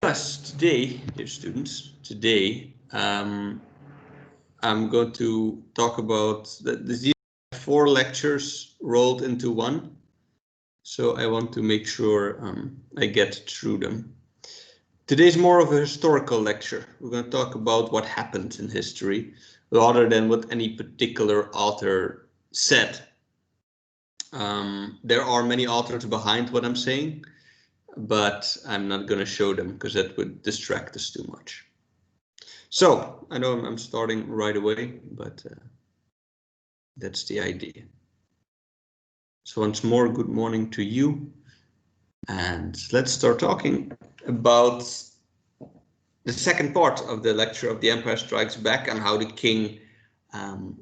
Yes, today, dear students, today I'm going to talk about these 4 lectures rolled into one. So I want to make sure I get through them. Today's more of a historical lecture. We're going to talk about what happened in history rather than what any particular author said. There are many authors behind what I'm saying, but I'm not going to show them because that would distract us too much. So I know I'm starting right away, but that's the idea. So once more, good morning to you. And let's start talking about the second part of the lecture of The Empire Strikes Back and how the king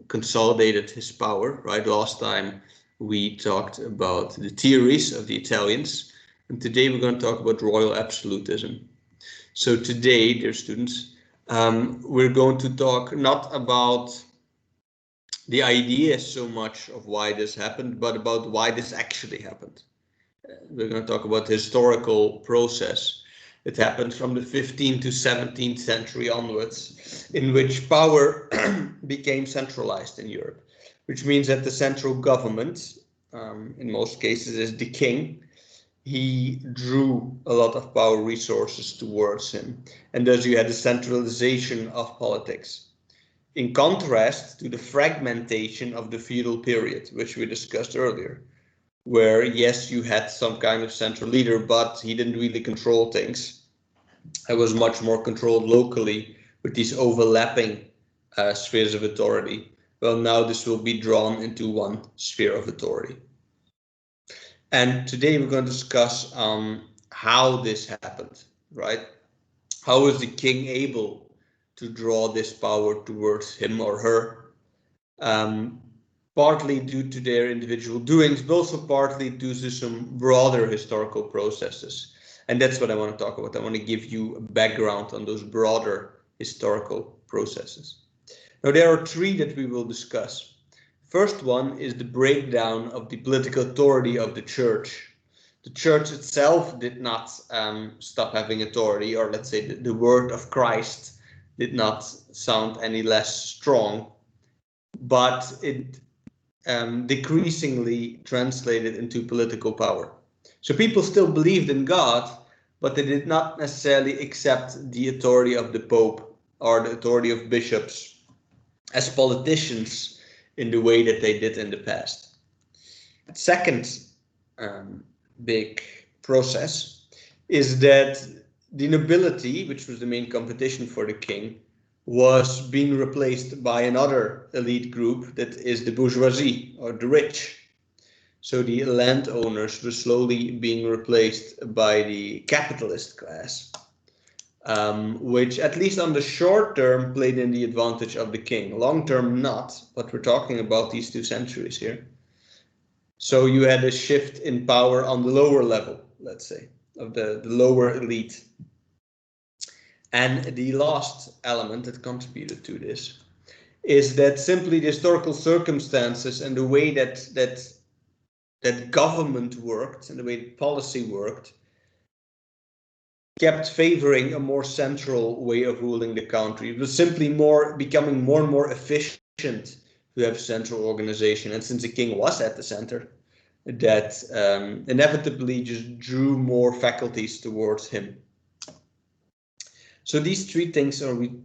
consolidated his power, right? Last time we talked about the theories of the Italians, and today we're going to talk about royal absolutism. So today, dear students, we're going to talk not about the idea so much of why this happened, but about why this actually happened. We're going to talk about the historical process. It happened from the 15th to 17th century onwards, in which power became centralized in Europe, which means that the central government, in most cases, is the king. He drew a lot of power resources towards him, and thus you had a centralization of politics. In contrast to the fragmentation of the feudal period, which we discussed earlier, where yes, you had some kind of central leader, but he didn't really control things. It was much more controlled locally with these overlapping spheres of authority. Well, now this will be drawn into one sphere of authority. And today we're going to discuss how this happened, right? How was the king able to draw this power towards him or her? Partly due to their individual doings, but also partly due to some broader historical processes. And that's what I want to talk about. I want to give you a background on those broader historical processes. Now, there are 3 that we will discuss. First one is the breakdown of the political authority of the church. The church itself did not stop having authority, or let's say the word of Christ did not sound any less strong, but it decreasingly translated into political power. So people still believed in God, but they did not necessarily accept the authority of the Pope or the authority of bishops as politicians in the way that they did in the past. Second big process is that the nobility, which was the main competition for the king, was being replaced by another elite group that is the bourgeoisie or the rich. So the landowners were slowly being replaced by the capitalist class, which at least on the short term played in the advantage of the king. Long term not, but we're talking about these 2 centuries here. So you had a shift in power on the lower level, let's say, of the lower elite. And the last element that contributed to this is that simply the historical circumstances and the way that government worked and the way policy worked kept favoring a more central way of ruling the country. It was simply becoming more and more efficient to have central organization. And since the king was at the center, that inevitably just drew more faculties towards him. So these 3 things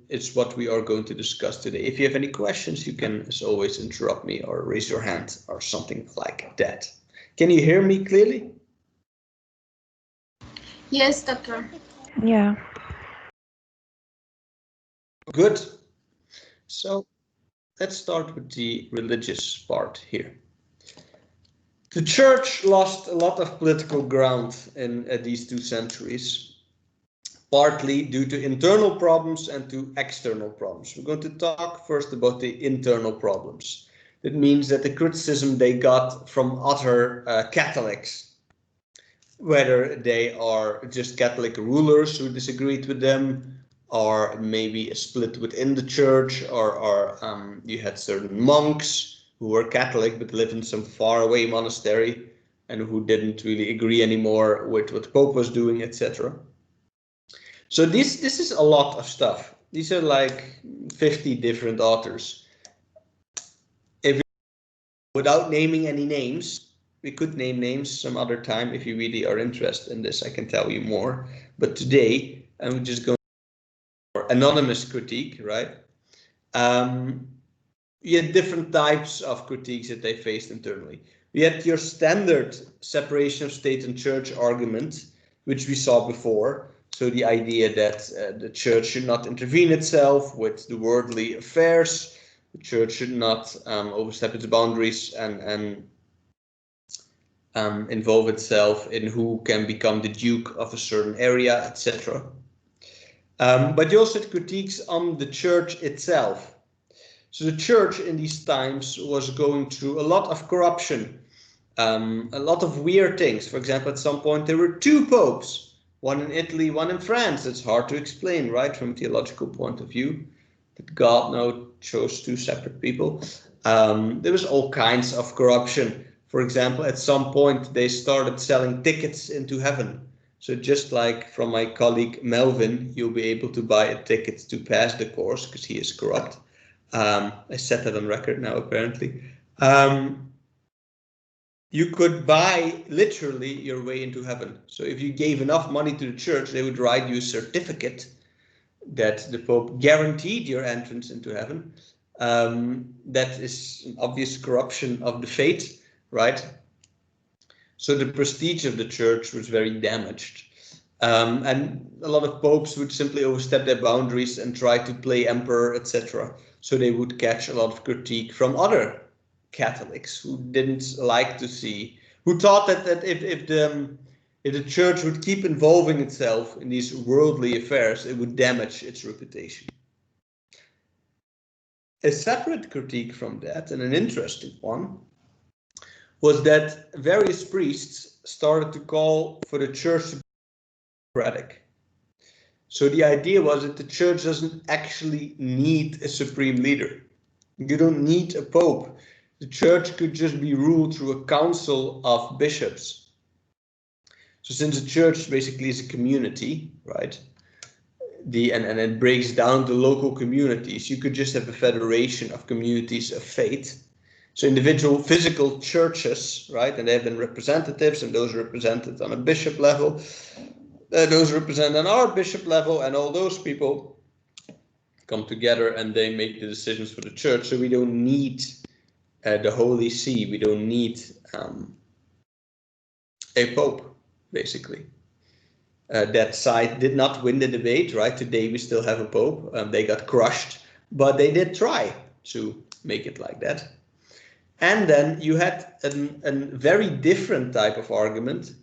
it's what we are going to discuss today. If you have any questions, you can, as always, interrupt me or raise your hand or something like that. Can you hear me clearly? Yes, doctor. Yeah. Good. So let's start with the religious part here. The church lost a lot of political ground in these 2 centuries. Partly due to internal problems and to external problems. We're going to talk first about the internal problems. That means that the criticism they got from other Catholics, whether they are just Catholic rulers who disagreed with them, or maybe a split within the church, or you had certain monks who were Catholic but lived in some faraway monastery and who didn't really agree anymore with what the Pope was doing, etc. So this is a lot of stuff. These are like 50 different authors. If without naming any names, we could name names some other time if you really are interested in this. I can tell you more. But today I'm just going for anonymous critique, right? You had different types of critiques that they faced internally. We had your standard separation of state and church argument, which we saw before. So the idea that the church should not intervene itself with the worldly affairs, the church should not overstep its boundaries and involve itself in who can become the duke of a certain area, etc. But you also had critiques on the church itself. So the church in these times was going through a lot of corruption, a lot of weird things. For example, at some point there were 2 popes, one in Italy, one in France. It's hard to explain, right, from a theological point of view, that God now chose 2 separate people. There was all kinds of corruption. For example, at some point they started selling tickets into heaven. So just like from my colleague Melvin, you'll be able to buy a ticket to pass the course because he is corrupt. I set that on record now, apparently. You could buy literally your way into heaven. So if you gave enough money to the church, they would write you a certificate that the Pope guaranteed your entrance into heaven. That is an obvious corruption of the faith, right? So the prestige of the church was very damaged. And a lot of popes would simply overstep their boundaries and try to play emperor, etc. So they would catch a lot of critique from other Catholics who didn't like to see, who thought that if the church would keep involving itself in these worldly affairs, it would damage its reputation. A separate critique from that, and an interesting one, was that various priests started to call for the church to be democratic. So the idea was that the church doesn't actually need a supreme leader. You don't need a pope. The church could just be ruled through a council of bishops. So since the church basically is a community, right? And it breaks down to local communities, you could just have a federation of communities of faith. So individual physical churches, right? And they have been representatives, and those are represented on a bishop level. Those represent on our bishop level, and all those people come together and they make the decisions for the church. So we don't need the Holy See. We don't need a pope, basically. That side did not win the debate, right? Today we still have a pope. They got crushed, but they did try to make it like that. And then you had a very different type of argument,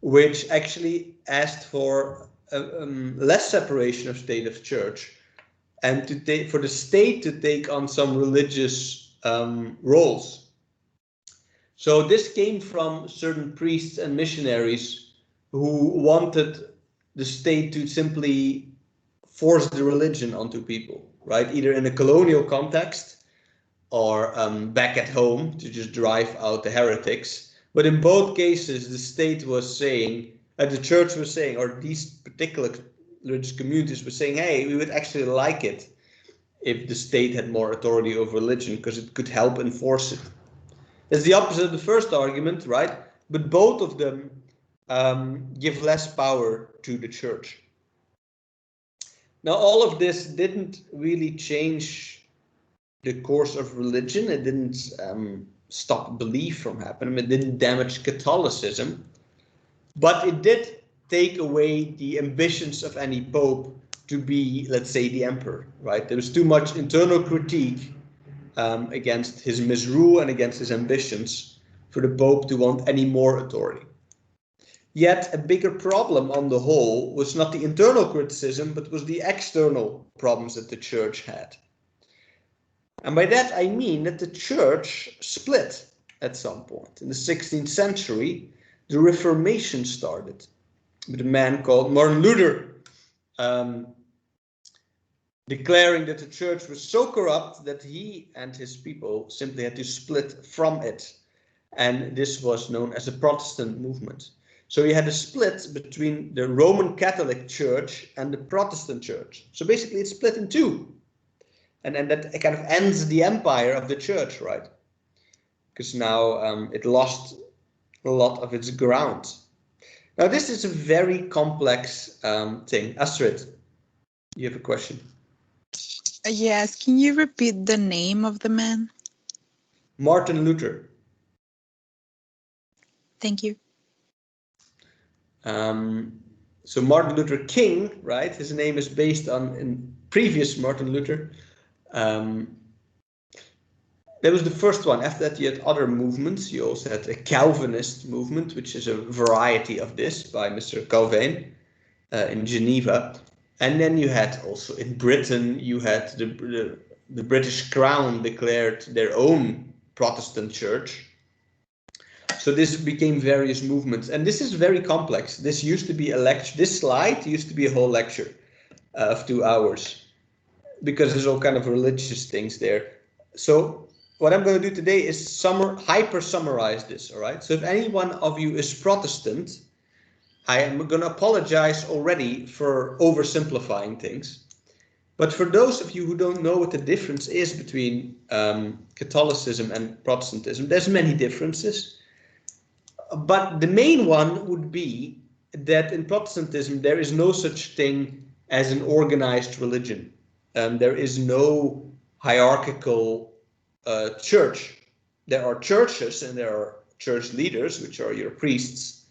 which actually asked for less separation of state of church, and for the state to take on some religious roles. So this came from certain priests and missionaries who wanted the state to simply force the religion onto people, right? Either in a colonial context or back at home to just drive out the heretics. But in both cases, the state was saying, the church was saying, or these particular religious communities were saying, hey, we would actually like it if the state had more authority over religion because it could help enforce it. It's the opposite of the first argument, right? But both of them give less power to the church. Now, all of this didn't really change the course of religion. It didn't stop belief from happening. It didn't damage Catholicism. But it did take away the ambitions of any pope to be, let's say, the emperor, right? There was too much internal critique against his misrule and against his ambitions for the pope to want any more authority. Yet a bigger problem on the whole was not the internal criticism, but was the external problems that the church had. And by that I mean that the church split at some point. In the 16th century, the Reformation started with a man called Martin Luther, declaring that the church was so corrupt that he and his people simply had to split from it. And this was known as the Protestant movement. So you had a split between the Roman Catholic Church and the Protestant Church. So basically it's split in two. And that kind of ends the empire of the church, right? Because now it lost a lot of its ground. Now this is a very complex thing. Astrid, you have a question? Yes, can you repeat the name of the man? Martin Luther. Thank you. So Martin Luther King, right? His name is based on in previous Martin Luther. That was the first one. After that, you had other movements. You also had a Calvinist movement, which is a variety of this by Mr. Calvin in Geneva. And then you had also in Britain, you had the British Crown declared their own Protestant church. So this became various movements, and this is very complex. This used to be a lecture. This slide used to be a whole lecture of 2 hours, because there's all kind of religious things there. So what I'm going to do today is hyper summarize this. All right. So if any one of you is Protestant, I am going to apologize already for oversimplifying things. But for those of you who don't know what the difference is between Catholicism and Protestantism, there's many differences. But the main one would be that in Protestantism, there is no such thing as an organized religion. There is no hierarchical church. There are churches and there are church leaders, which are your priests.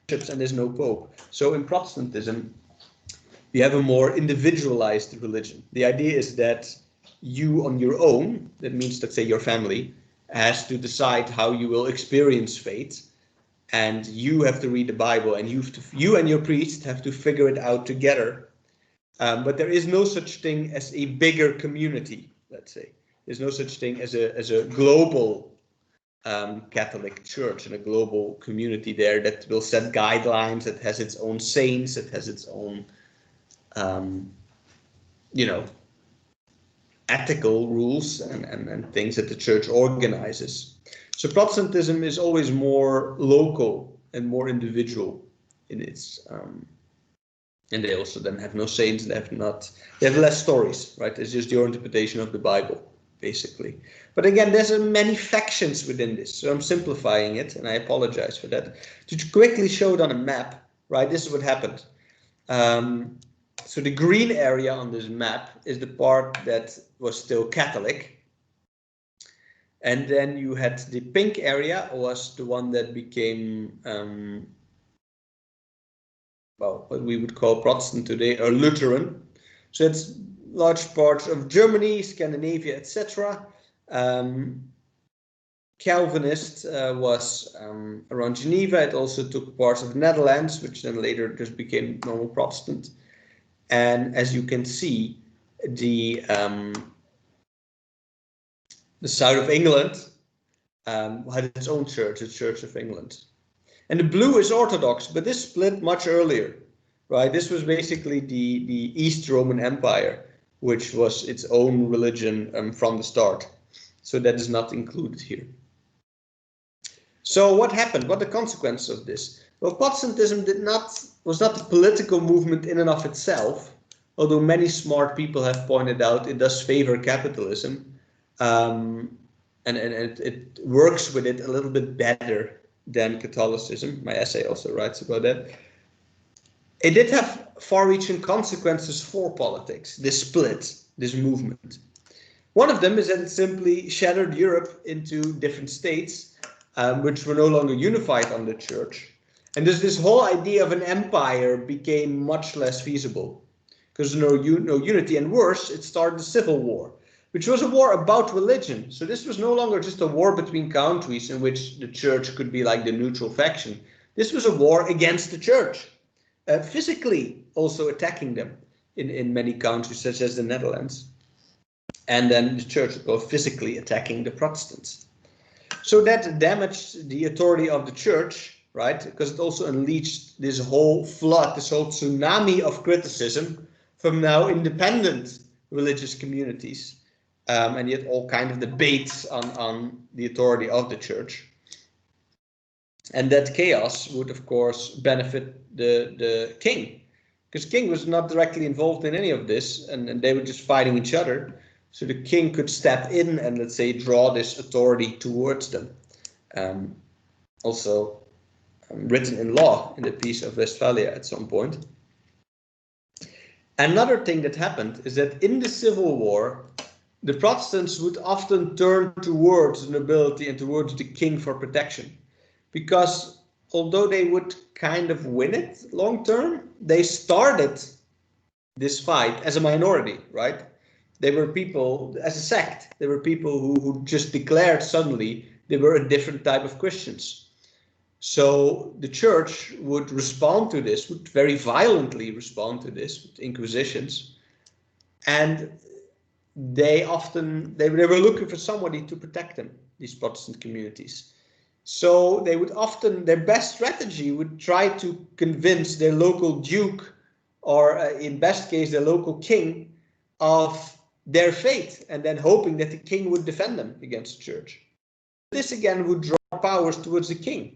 And there's no pope. So in Protestantism, you have a more individualized religion. The idea is that you on your own, that means, let's say, your family, has to decide how you will experience faith, and you have to read the Bible, and you and your priest have to figure it out together. But there is no such thing as a bigger community. Let's say there's no such thing as a global Catholic Church and a global community there that will set guidelines, that has its own saints, that has its own, ethical rules and things that the church organizes. So Protestantism is always more local and more individual in its, and they also then have no saints. They have less stories, right? It's just your interpretation of the Bible, basically. But again, there's many factions within this, so I'm simplifying it, and I apologize for that. To quickly show it on a map, right? This is what happened. So the green area on this map is the part that was still Catholic. And then you had the pink area was the one that became, what we would call Protestant today, or Lutheran. So it's large parts of Germany, Scandinavia, etc. Calvinist was around Geneva. It also took parts of the Netherlands, which then later just became normal Protestant. And as you can see, the south of England had its own church, the Church of England. And the blue is Orthodox, but this split much earlier, right? This was basically the East Roman Empire, which was its own religion from the start. So that is not included here. So what happened? What are the consequences of this? Well, Protestantism was not a political movement in and of itself, although many smart people have pointed out it does favor capitalism, and it works with it a little bit better than Catholicism. My essay also writes about that. It did have far-reaching consequences for politics, this split, this movement. One of them is that it simply shattered Europe into different states, which were no longer unified under the church. And this whole idea of an empire became much less feasible, because no unity, and worse, it started a civil war, which was a war about religion. So this was no longer just a war between countries in which the church could be like the neutral faction. This was a war against the church, physically also attacking them in many countries, such as the Netherlands. And then the church would go physically attacking the Protestants. So that damaged the authority of the church, right? Because it also unleashed this whole flood, this whole tsunami of criticism from now independent religious communities. And yet all kind of debates on the authority of the church. And that chaos would, of course, benefit the king, because king was not directly involved in any of this, and they were just fighting each other. So the king could step in and, let's say, draw this authority towards them. Also written in law in the Peace of Westphalia at some point. Another thing that happened is that in the Civil War, the Protestants would often turn towards the nobility and towards the king for protection. Because although they would kind of win it long term, they started this fight as a minority, right? They were people, as a sect, they were people who just declared suddenly they were a different type of Christians. So the church would respond to this, would very violently respond to this with inquisitions. And they were looking for somebody to protect them, these Protestant communities. So they would often, their best strategy would try to convince their local duke, or in best case, their local king, of their faith, and then hoping that the king would defend them against the church. This again would draw powers towards the king.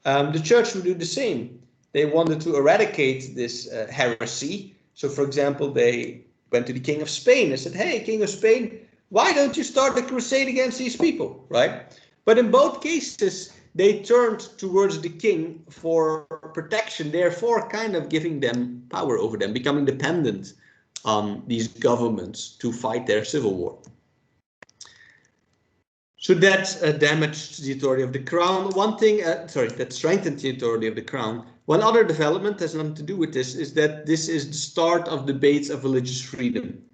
The church would do the same. They wanted to eradicate this heresy. So, for example, they went to the King of Spain and said, "Hey, King of Spain, why don't you start a crusade against these people?" Right? But in both cases, they turned towards the king for protection, therefore kind of giving them power over them, becoming dependent on these governments to fight their civil war. So that damaged the authority of the crown. One thing, that strengthened the authority of the crown. One other development has nothing to do with this, is that this is the start of debates of religious freedom.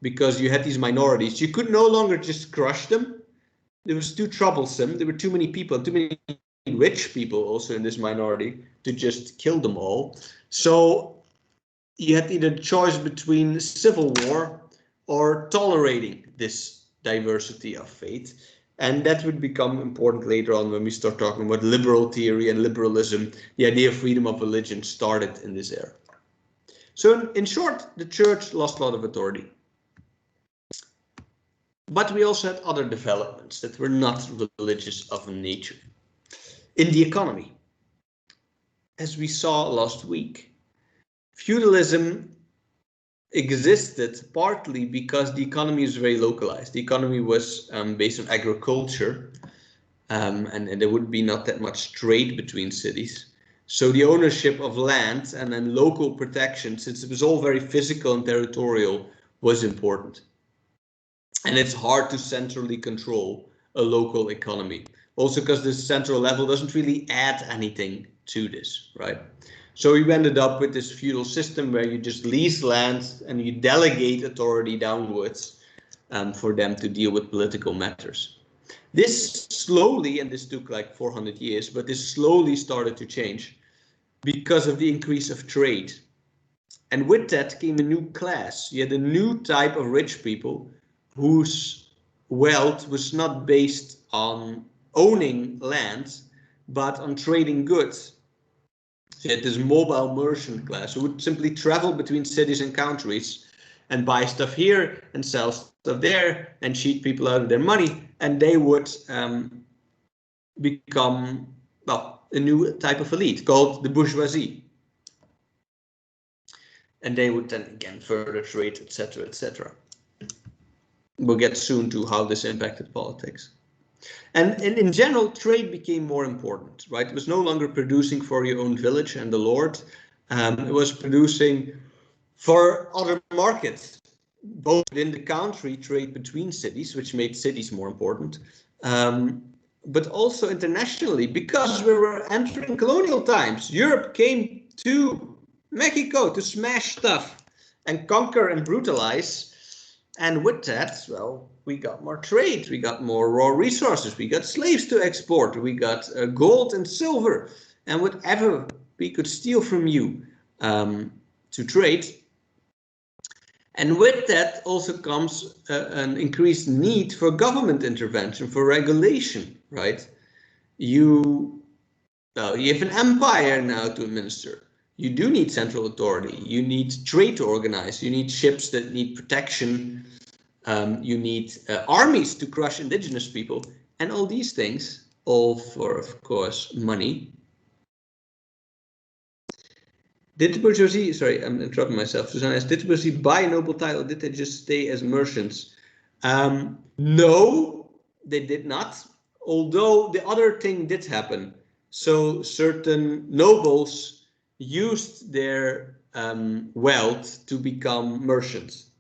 Because you had these minorities. You could no longer just crush them. It was too troublesome. There were too many people, too many rich people also in this minority to just kill them all. So you had either choice between civil war or tolerating this diversity of faith, and that would become important later on when we start talking about liberal theory and liberalism. The idea of freedom of religion started in this era. So in short, the church lost a lot of authority. But we also had other developments that were not religious of nature. In the economy, as we saw last week, feudalism existed partly because the economy is very localized. The economy was based on agriculture, and there would be not that much trade between cities. So the ownership of land and then local protection, since it was all very physical and territorial, was important. And it's hard to centrally control a local economy. Also because the central level doesn't really add anything to this, right? So we ended up with this feudal system where you just lease land and you delegate authority downwards for them to deal with political matters. This slowly, and this took like 400 years, but this slowly started to change because of the increase of trade. And with that came a new class. You had a new type of rich people whose wealth was not based on owning land, but on trading goods. So you had this mobile merchant class who would simply travel between cities and countries and buy stuff here and sell stuff there and cheat people out of their money. And they would become, well, a new type of elite called the bourgeoisie. And they would then again further trade, etc., etc. We'll get soon to how this impacted politics. And in general, trade became more important, right? It was no longer producing for your own village and the Lord. It was producing for other markets, both within the country, trade between cities, which made cities more important, but also internationally, because we were entering colonial times. Europe came to Mexico to smash stuff and conquer and brutalize. And with that, well, we got more trade, we got more raw resources, we got slaves to export, we got gold and silver, and whatever we could steal from you to trade. And with that also comes an increased need for government intervention, for regulation, right? You have an empire now to administer. You do need central authority. You need trade to organize. You need ships that need protection. You need armies to crush indigenous people. And all these things all for, of course, money. Did the bourgeoisie, sorry, I'm interrupting myself, Susanna, did the bourgeoisie buy a noble title? Did they just stay as merchants? No, they did not. Although the other thing did happen. So certain nobles used their wealth to become merchants.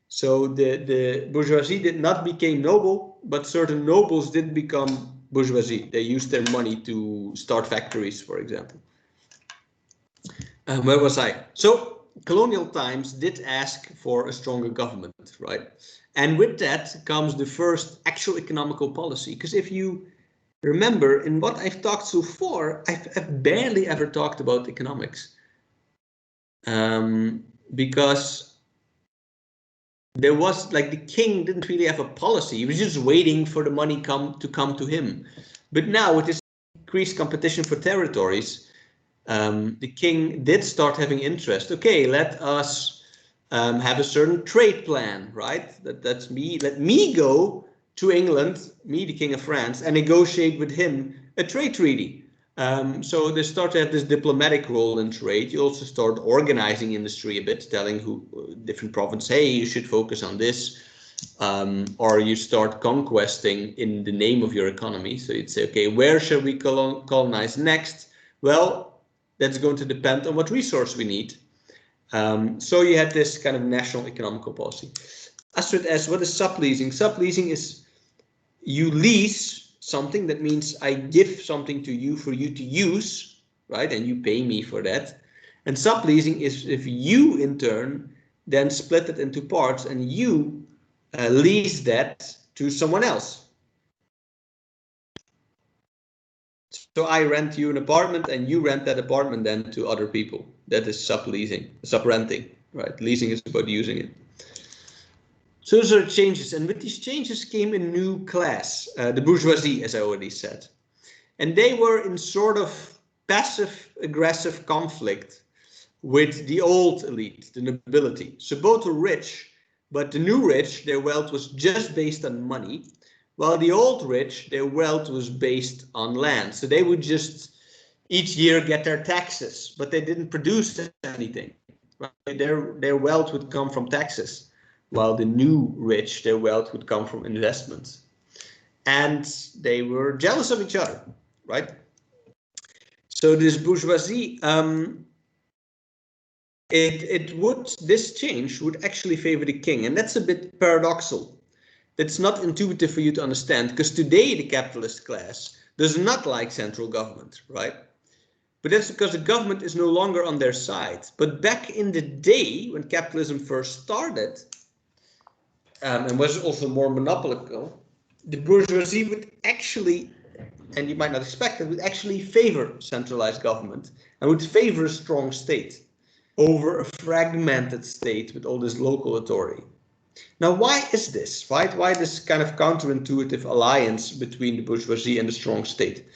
So the bourgeoisie did not become noble, but certain nobles did become bourgeoisie. They used their money to start factories, for example. Where was I? So colonial times did ask for a stronger government, right? And with that comes the first actual economical policy. Because if you remember, in what I've talked so far, I've barely ever talked about economics. Because there was, like, the king didn't really have a policy. He was just waiting for the money to come to him. But now with this increased competition for territories, the king did start having interest. Okay, let us have a certain trade plan, right? That's me. Let me go to England, me, the King of France, and negotiate with him a trade treaty. So they start to have this diplomatic role in trade. You also start organizing industry a bit, telling different provinces, hey, you should focus on this. Or you start conquesting in the name of your economy. So you'd say, okay, where shall we colonize next? Well, that's going to depend on what resource we need. So you had this kind of national economical policy. Astrid asks, what is subleasing? Subleasing is you lease something. That means I give something to you for you to use, right? And you pay me for that. And subleasing is if you, in turn, then split it into parts and you lease that to someone else. So I rent you an apartment and you rent that apartment then to other people. That is subleasing, subrenting, right? Leasing is about using it. So those are changes, and with these changes came a new class, the bourgeoisie, as I already said. And they were in sort of passive-aggressive conflict with the old elite, the nobility. So both were rich, but the new rich, their wealth was just based on money, while the old rich, their wealth was based on land. So they would just each year get their taxes, but they didn't produce anything. Right? Their wealth would come from taxes, while the new rich, their wealth would come from investments. And they were jealous of each other, right? So this bourgeoisie, this change would actually favor the king. And that's a bit paradoxical. That's not intuitive for you to understand, because today the capitalist class does not like central government, right? But that's because the government is no longer on their side. But back in the day, when capitalism first started, and was also more monopolical, the bourgeoisie would actually, and you might not expect it, would actually favor centralized government and would favor a strong state over a fragmented state with all this local authority. Now, why is this, right? Why this kind of counterintuitive alliance between the bourgeoisie and the strong state?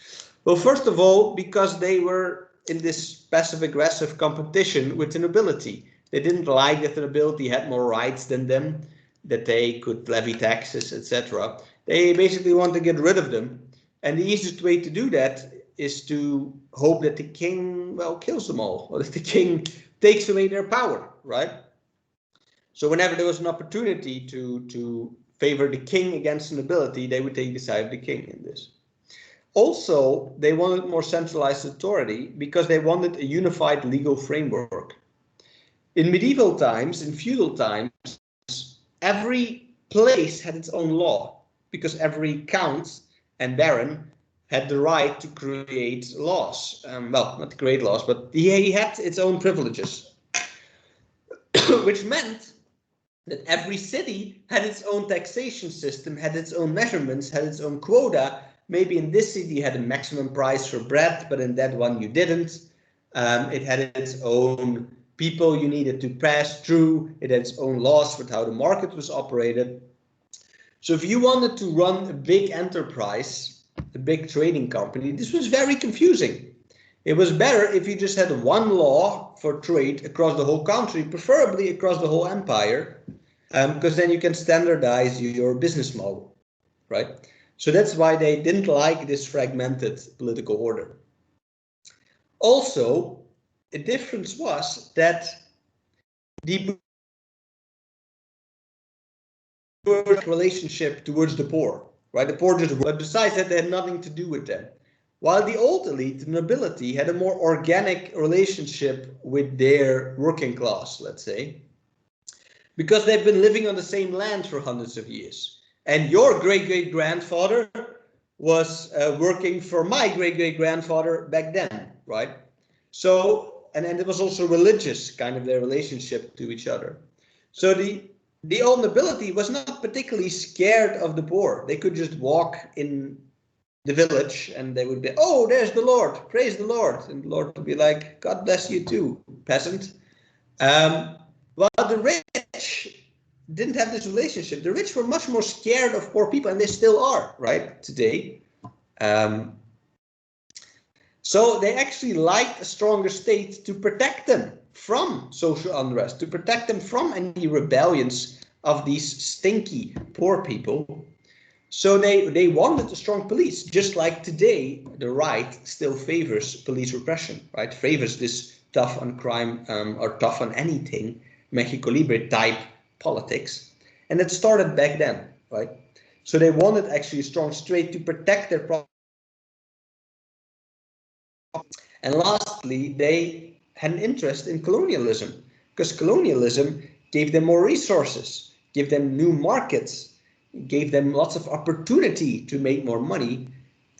Well, first of all, because they were in this passive-aggressive competition with the nobility. They didn't like that the nobility had more rights than them, that they could levy taxes, etc. They basically want to get rid of them. And the easiest way to do that is to hope that the king, well, kills them all, or that the king takes away their power, right? So whenever there was an opportunity to favor the king against the nobility, they would take the side of the king in this. Also, they wanted more centralized authority because they wanted a unified legal framework. In medieval times, in feudal times, every place had its own law because every count and baron had the right to create laws. Well, not to create laws, but he had its own privileges, which meant that every city had its own taxation system, had its own measurements, had its own quota. Maybe in this city you had a maximum price for bread, but in that one you didn't. It had its own people you needed to pass through. It had its own laws for how the market was operated. So if you wanted to run a big enterprise, a big trading company, this was very confusing. It was better if you just had one law for trade across the whole country, preferably across the whole empire, because then you can standardize your business model, right? So that's why they didn't like this fragmented political order. Also, a difference was that the relationship towards the poor, right? The poor just, but besides that, they had nothing to do with them. While the old elite, the nobility, had a more organic relationship with their working class, let's say, because they've been living on the same land for hundreds of years. And your great-great-grandfather was working for my great-great-grandfather back then, right? So, and it was also religious, kind of their relationship to each other. So the old nobility was not particularly scared of the poor. They could just walk in the village and they would be, oh, there's the Lord, praise the Lord. And the Lord would be like, God bless you too, peasant. While the rich didn't have this relationship. The rich were much more scared of poor people, and they still are, right, today. So they actually liked a stronger state to protect them from social unrest, to protect them from any rebellions of these stinky poor people. So they wanted a strong police, just like today the right still favors police repression, right? Favors this tough on crime or tough on anything, Mexico Libre type politics. And it started back then, right? So they wanted actually a strong state to protect their property. And lastly, they had an interest in colonialism, because colonialism gave them more resources, gave them new markets, gave them lots of opportunity to make more money.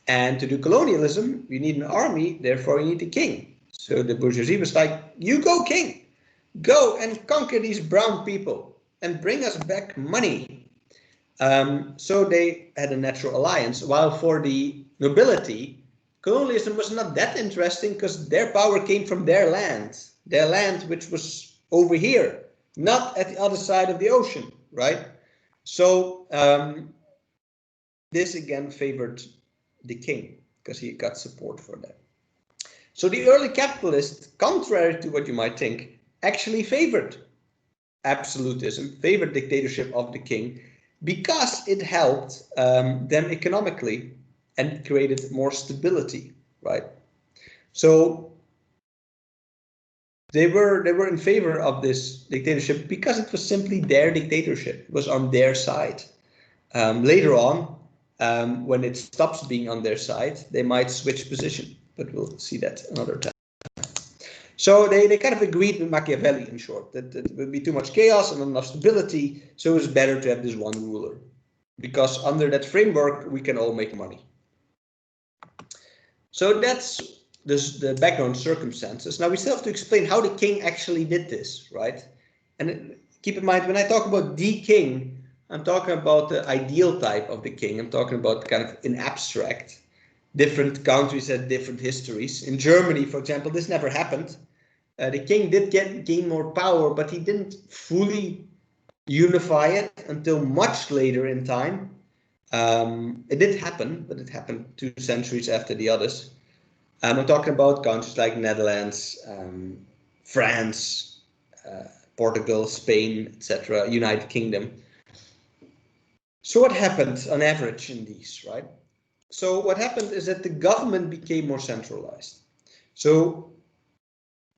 And to do colonialism, you need an army, therefore you need a king. So the bourgeoisie was like, you go king, go and conquer these brown people and bring us back money. So they had a natural alliance, while for the nobility, colonialism was not that interesting because their power came from their land which was over here, not at the other side of the ocean, right? So this again favored the king because he got support for that. So the early capitalists, contrary to what you might think, actually favored absolutism, favored dictatorship of the king, because it helped them economically and created more stability, right? So they were in favor of this dictatorship because it was simply their dictatorship. It was on their side. Later on, when it stops being on their side, they might switch position, but we'll see that another time. So they kind of agreed with Machiavelli, in short, that it would be too much chaos and not enough stability, so it's better to have this one ruler, because under that framework, we can all make money. So that's the background circumstances. Now we still have to explain how the king actually did this, right? And keep in mind, when I talk about the king, I'm talking about the ideal type of the king. I'm talking about kind of in abstract. Different countries had different histories. In Germany, for example, this never happened. The king did gain more power, but he didn't fully unify it until much later in time. It did happen, but it happened 2 centuries after the others. I'm talking about countries like Netherlands, France, Portugal, Spain, etc., United Kingdom. So what happened on average in these, right? So what happened is that the government became more centralized. So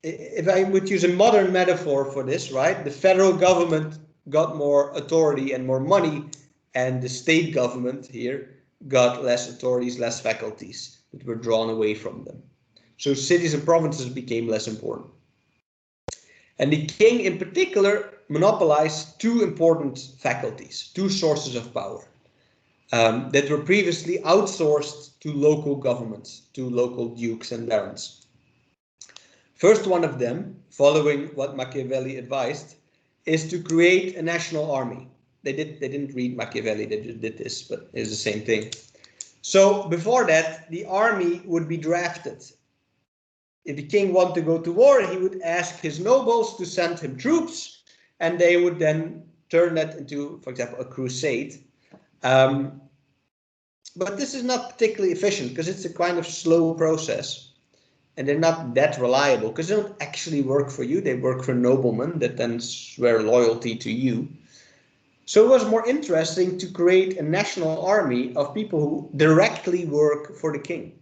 if I would use a modern metaphor for this, right, the federal government got more authority and more money, and the state government here got less authorities, less faculties that were drawn away from them. So cities and provinces became less important. And the king in particular monopolized 2 important faculties, 2 sources of power that were previously outsourced to local governments, to local dukes and barons. First one of them, following what Machiavelli advised, is to create a national army. They didn't read Machiavelli, they just did this, but it's the same thing. So before that, the army would be drafted. If the king wanted to go to war, he would ask his nobles to send him troops, and they would then turn that into, for example, a crusade. But this is not particularly efficient because it's a kind of slow process. And they're not that reliable because they don't actually work for you. They work for noblemen that then swear loyalty to you. So it was more interesting to create a national army of people who directly work for the king.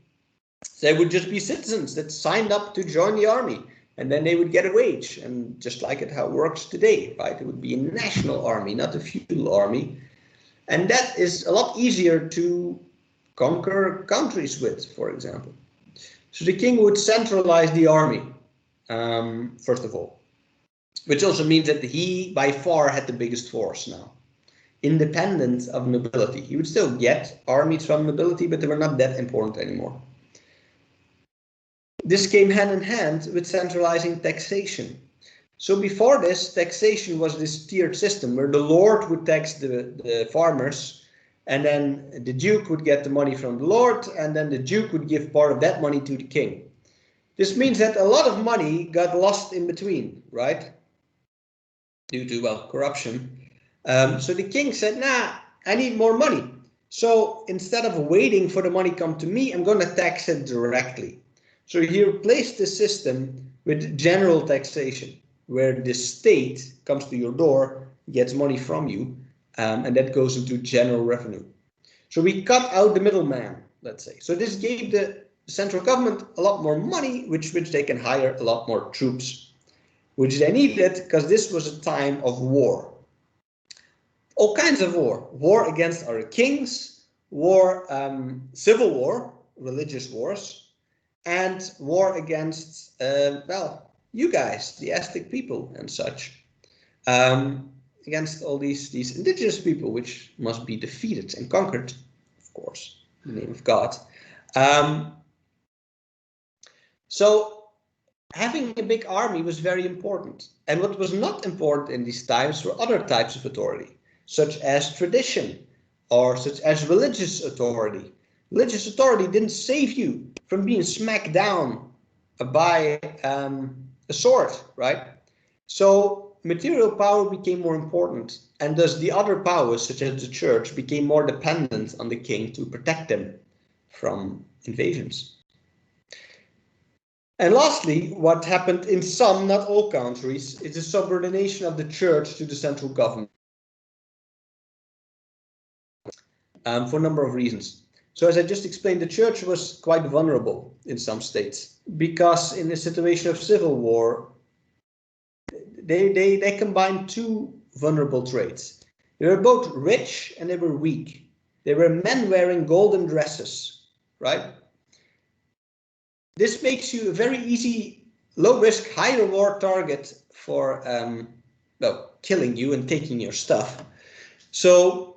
So they would just be citizens that signed up to join the army, and then they would get a wage. And just like how it works today, right? It would be a national army, not a feudal army. And that is a lot easier to conquer countries with, for example. So the king would centralize the army, first of all, which also means that he by far had the biggest force now, independent of nobility. He would still get armies from nobility, but they were not that important anymore. This came hand in hand with centralizing taxation. So before this, taxation was this tiered system where the lord would tax the farmers, and then the duke would get the money from the lord, and then the duke would give part of that money to the king. This means that a lot of money got lost in between, right? Due to, well, corruption. So the king said, nah, I need more money. So instead of waiting for the money come to me, I'm going to tax it directly. So he replaced the system with general taxation, where the state comes to your door, gets money from you, and that goes into general revenue. So we cut out the middleman, let's say. So this gave the central government a lot more money, which they can hire a lot more troops, which they needed because this was a time of war. All kinds of war. War against other kings, war, civil war, religious wars, and war against, well, you guys, the Aztec people and such, against all these indigenous people, which must be defeated and conquered, of course, in the name of God. So having a big army was very important. And what was not important in these times were other types of authority, such as tradition or such as religious authority. Religious authority didn't save you from being smacked down by a sword, right? So material power became more important, and thus the other powers, such as the church, became more dependent on the king to protect them from invasions. And lastly, what happened in some, not all countries, is the subordination of the church to the central government for a number of reasons. So as I just explained, the church was quite vulnerable in some states because in a situation of civil war, they combined two vulnerable traits. They were both rich and they were weak. They were men wearing golden dresses, right? This makes you a very easy, low-risk, high-reward target for well, killing you and taking your stuff. So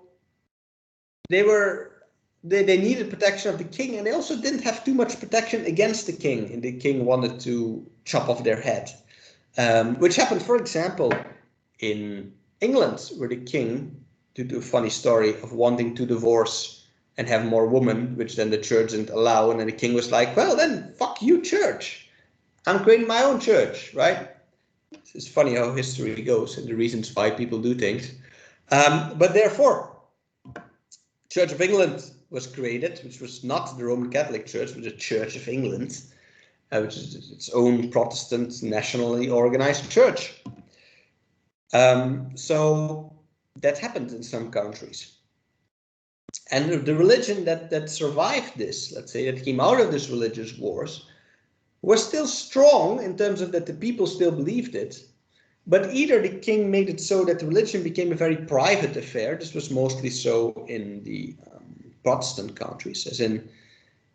they needed protection of the king, and they also didn't have too much protection against the king, and the king wanted to chop off their head. Which happened, for example, in England, where the king, due to a funny story of wanting to divorce and have more women, which then the church didn't allow, and then the king was like, well, then fuck you, church. I'm creating my own church, right? It's funny how history goes and the reasons why people do things. But therefore, Church of England was created, which was not the Roman Catholic Church, but the Church of England, which is its own Protestant, nationally organized church. So that happened in some countries. And the religion that survived this, let's say, that came out of this religious wars, was still strong in terms of that the people still believed it. But either the king made it so that religion became a very private affair. This was mostly so in the Protestant countries, as in,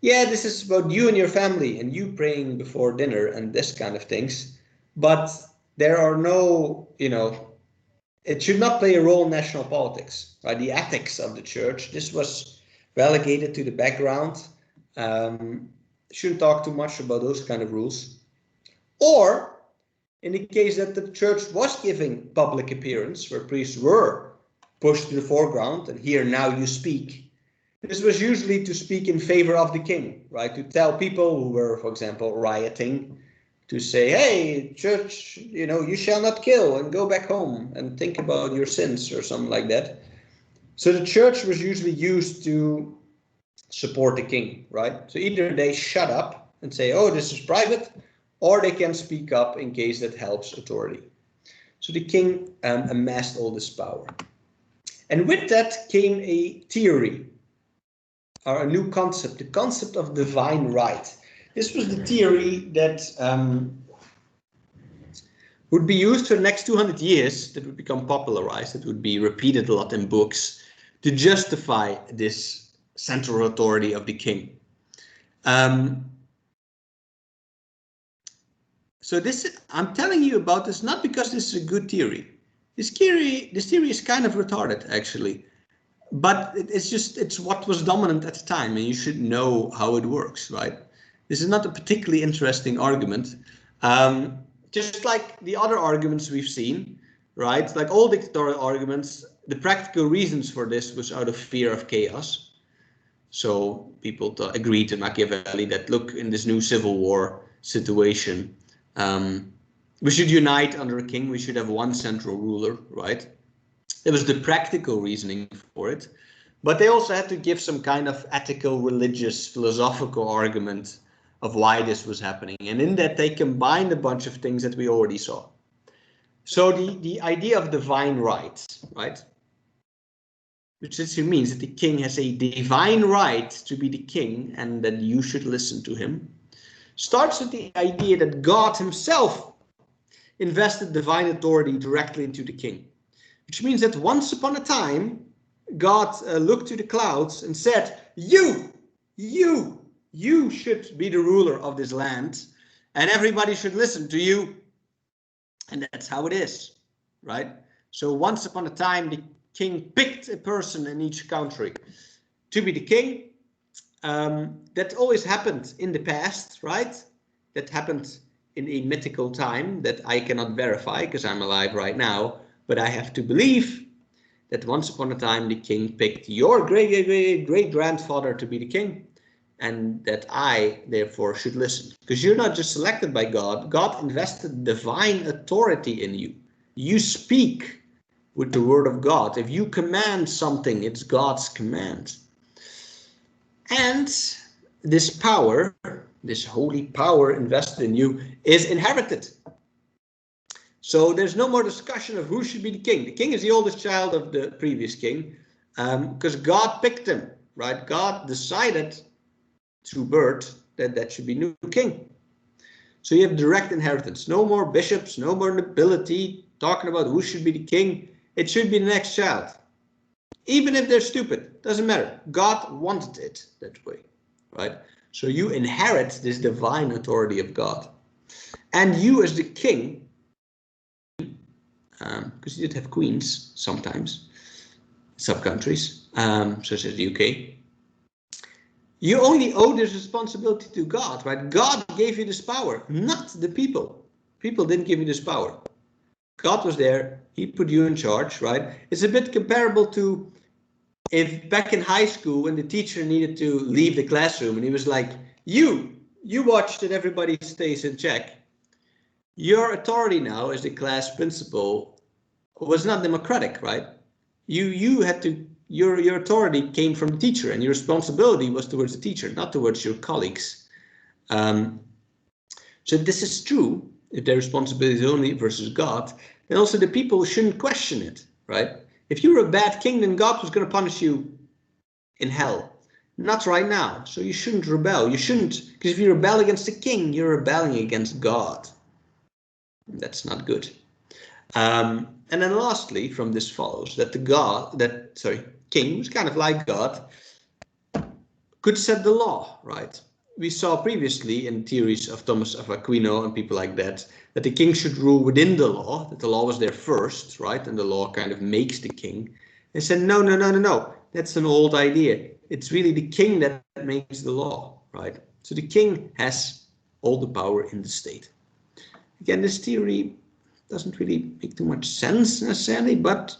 yeah, this is about you and your family and you praying before dinner and this kind of things. But there are no, it should not play a role in national politics, right? The ethics of the church, this was relegated to the background. Shouldn't talk too much about those kind of rules. Or in the case that the church was giving public appearance, where priests were pushed to the foreground, and here now you speak. This was usually to speak in favor of the king, right? To tell people who were, for example, rioting, to say, hey, church, you shall not kill and go back home and think about your sins or something like that. So the church was usually used to support the king, right? So either they shut up and say, oh, this is private, or they can speak up in case that helps authority. So the king amassed all this power. And with that came a theory, or a new concept, the concept of divine right. This was the theory that would be used for the next 200 years, that would become popularized, that would be repeated a lot in books to justify this central authority of the king. So this, I'm telling you about this not because this is a good theory. This theory is kind of retarded, actually. But it's what was dominant at the time, and you should know how it works, right? This is not a particularly interesting argument. Just like the other arguments we've seen, right? Like all dictatorial arguments, the practical reasons for this was out of fear of chaos. So people agreed to Machiavelli that, look, in this new civil war situation, we should unite under a king. We should have one central ruler, right? There was the practical reasoning for it, but they also had to give some kind of ethical, religious, philosophical argument of why this was happening. And in that, they combined a bunch of things that we already saw. So the idea of divine rights, right? Which essentially means that the king has a divine right to be the king and that you should listen to him, starts with the idea that God himself invested divine authority directly into the king. Which means that once upon a time, God looked to the clouds and said, you should be the ruler of this land, and everybody should listen to you. And that's how it is, right? So once upon a time, the king picked a person in each country to be the king. That always happened in the past, right? That happened in a mythical time that I cannot verify because I'm alive right now. But I have to believe that once upon a time the king picked your great-grandfather to be the king, and that I therefore should listen. Because you're not just selected by God. God invested divine authority in you. You speak with the word of God. If you command something, it's God's command. And this power, this holy power invested in you, is inherited. So there's no more discussion of who should be the king. The king is the oldest child of the previous king because God picked him, right? God decided through birth that that should be new king. So you have direct inheritance. No more bishops, no more nobility talking about who should be the king. It should be the next child. Even if they're stupid, doesn't matter. God wanted it that way, right? So you inherit this divine authority of God. And you as the king, because you did have queens sometimes, some countries, such as the UK, you only owe this responsibility to God, right? God gave you this power, not the people. People didn't give you this power. God was there, he put you in charge, right? It's a bit comparable to if back in high school when the teacher needed to leave the classroom and he was like, you watch that everybody stays in check. Your authority now as the class principal was not democratic, right? You had to, your authority came from the teacher and your responsibility was towards the teacher, not towards your colleagues. So this is true. If their responsibility is only versus God, then also the people shouldn't question it, right? If you were a bad king, then God was going to punish you in hell. Not right now. So you shouldn't rebel. You shouldn't, because if you rebel against the king, you're rebelling against God. That's not good. And then lastly, from this follows that king, who's kind of like God, could set the law, right? We saw previously in theories of Thomas of Aquino and people like that the king should rule within the law, that the law was there first, right? And the law kind of makes the king. They said, no. That's an old idea. It's really the king that makes the law, right? So the king has all the power in the state. Again, this theory doesn't really make too much sense necessarily, but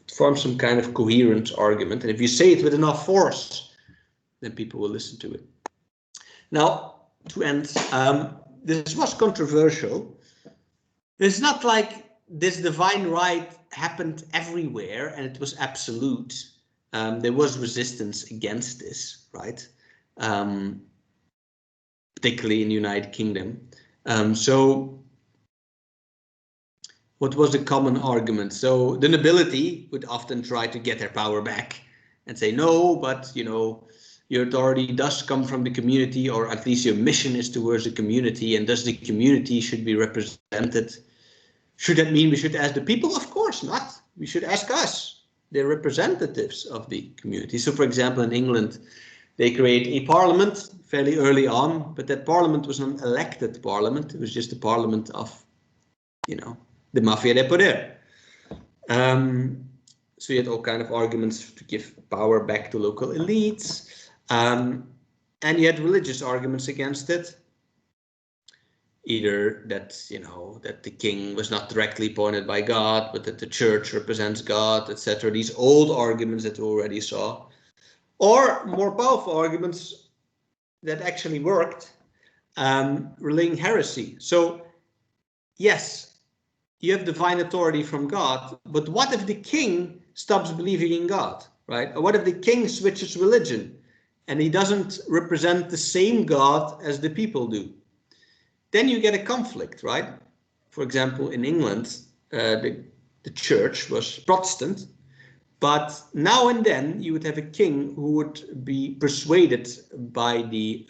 it forms some kind of coherent argument. And if you say it with enough force, then people will listen to it. Now, to end, this was controversial. It's not like this divine right happened everywhere and it was absolute. There was resistance against this, right? Particularly in the United Kingdom. So what was the common argument? So the nobility would often try to get their power back and say, no, but you know, your authority does come from the community, or at least your mission is towards the community, and thus the community should be represented. Should that mean we should ask the people? Of course not. We should ask us. They're representatives of the community. So for example, in England, they create a parliament fairly early on, but that parliament was not an elected parliament. It was just a parliament of, you know, the mafia de poder. So you had all kind of arguments to give power back to local elites. And you had religious arguments against it. Either that, you know, that the king was not directly appointed by God, but that the church represents God, etc. These old arguments that we already saw. Or more powerful arguments that actually worked, relaying heresy. So, yes, you have divine authority from God, but what if the king stops believing in God, right? Or what if the king switches religion and he doesn't represent the same God as the people do? Then you get a conflict, right? For example, in England, the church was Protestant, but now and then you would have a king who would be persuaded by the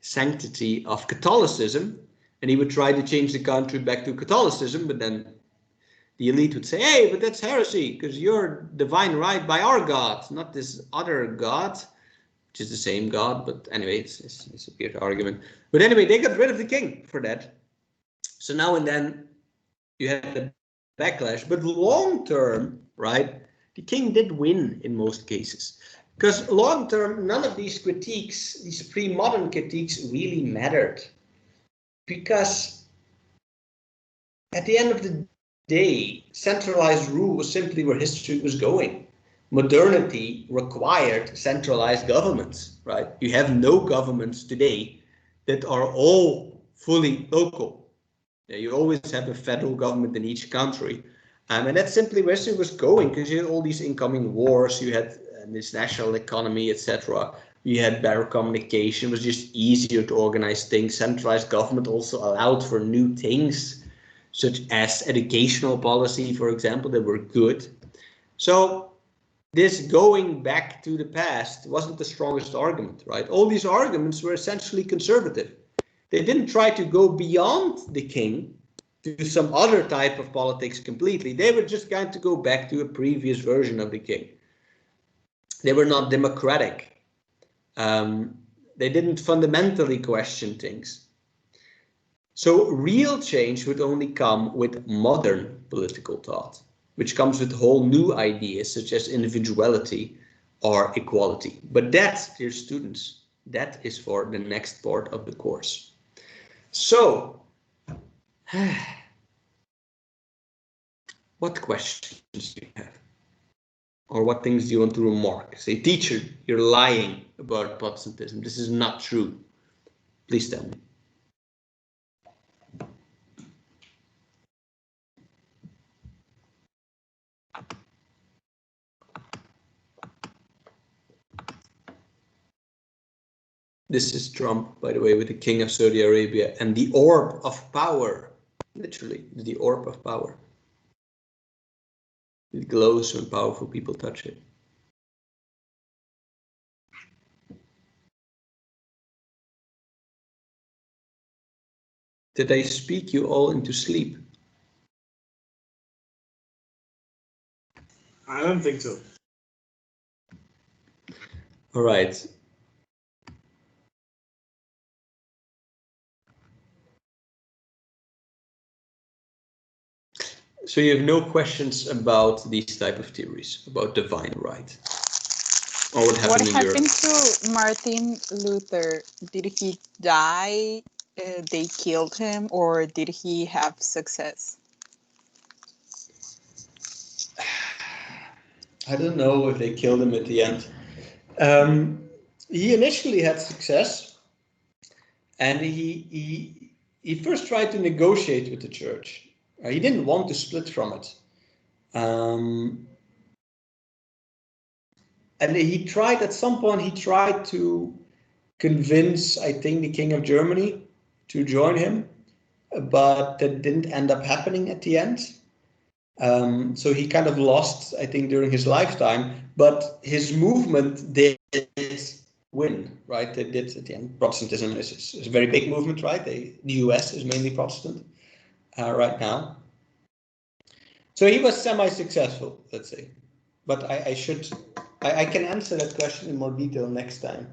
sanctity of Catholicism, and he would try to change the country back to Catholicism, but then the elite would say, hey, but that's heresy, because you're divine right by our God, not this other God, which is the same God, but anyway, it's a weird argument. But anyway, they got rid of the king for that. So now and then you had a backlash, but long term, right, the king did win in most cases. Because long term, none of these critiques, these pre-modern critiques really mattered. Because at the end of the day, centralized rule was simply where history was going. Modernity required centralized governments, right? You have no governments today that are all fully local. You always have a federal government in each country. And that's simply where history was going, because you had all these incoming wars, you had this national economy, etc. You had better communication, it was just easier to organize things. Centralized government also allowed for new things, such as educational policy, for example, that were good. So this going back to the past wasn't the strongest argument, right? All these arguments were essentially conservative. They didn't try to go beyond the king to some other type of politics completely. They were just going to go back to a previous version of the king. They were not democratic. They didn't fundamentally question things. So real change would only come with modern political thought, which comes with whole new ideas such as individuality or equality. But that, dear students, that is for the next part of the course. So, what questions do you have? Or what things do you want to remark? Say, teacher, you're lying about Protestantism. This is not true. Please tell me. This is Trump, by the way, with the king of Saudi Arabia and the orb of power. Literally, the orb of power. It glows when powerful people touch it. Did I speak you all into sleep? I don't think so. All right. So you have no questions about these type of theories, about divine right? Or what happened in Europe? To Martin Luther? Did he die? They killed him, or did he have success? I don't know if they killed him at the end. He initially had success, and he first tried to negotiate with the church. He didn't want to split from it. And he tried, at some point, he tried to convince, I think, the King of Germany to join him. but that didn't end up happening at the end. So he kind of lost, I think, during his lifetime, but his movement did win, right? They did at the end. Protestantism is a very big movement, right? The US is mainly Protestant right now. So he was semi-successful, let's say. But I can answer that question in more detail next time.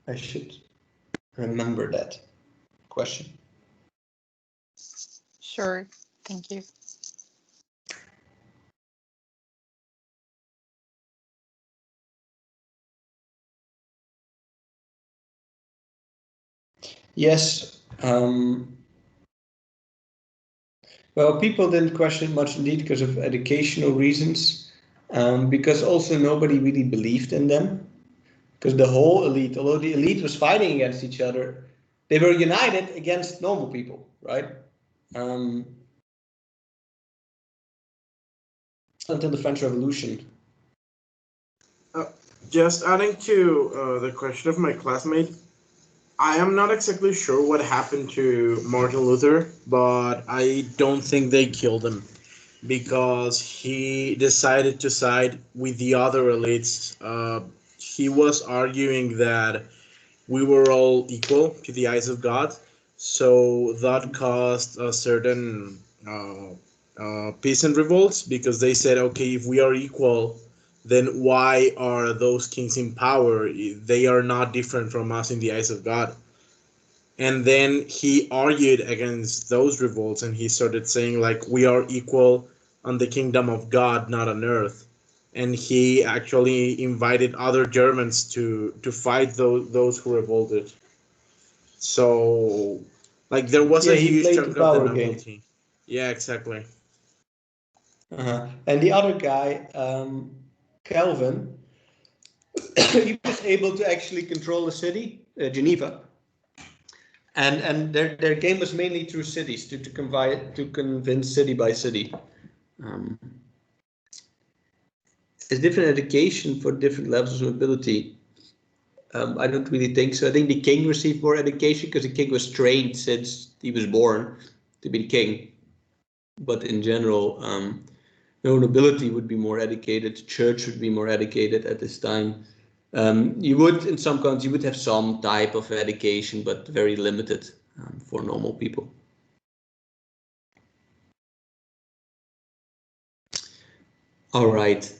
I should remember that question. Sure. Thank you. Yes. Well, people didn't question much indeed because of educational reasons, because also nobody really believed in them. Because the whole elite, although the elite was fighting against each other, they were united against normal people, right? Until the French Revolution. Just adding to the question of my classmate, I am not exactly sure what happened to Martin Luther, but I don't think they killed him because he decided to side with the other elites. He was arguing that we were all equal to the eyes of God, so that caused a certain peasant revolts because they said, okay, if we are equal, then why are those kings in power? They are not different from us in the eyes of God. And then he argued against those revolts and he started saying, like, we are equal on the kingdom of God, not on earth. And he actually invited other Germans to fight those who revolted. So, like, there was a he huge played chunk the of the power game. nobility. Yeah, exactly. And the other guy, Calvin, he was able to actually control the city, Geneva. And their game was mainly through cities to convince city by city. There's different education for different levels of ability. I don't really think so. I think the king received more education because the king was trained since he was born to be the king. But in general, no, nobility would be more educated. Church would be more educated at this time. You would, in some countries, you would have some type of education, but very limited for normal people. All right.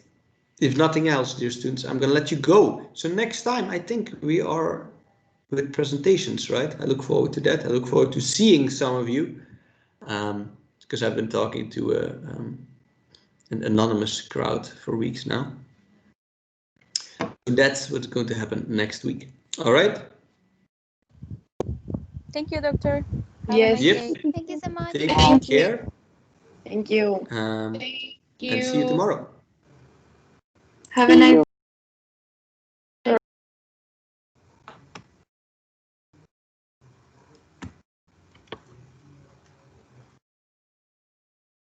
If nothing else, dear students, I'm going to let you go. So next time, I think we are with presentations, right? I look forward to that. I look forward to seeing some of you because I've been talking to an anonymous crowd for weeks now. So that's what's going to happen next week. All right. Thank you, Doctor. Yes. Yep. Thank you so much. Take care. Thank you. And see you tomorrow. Have a nice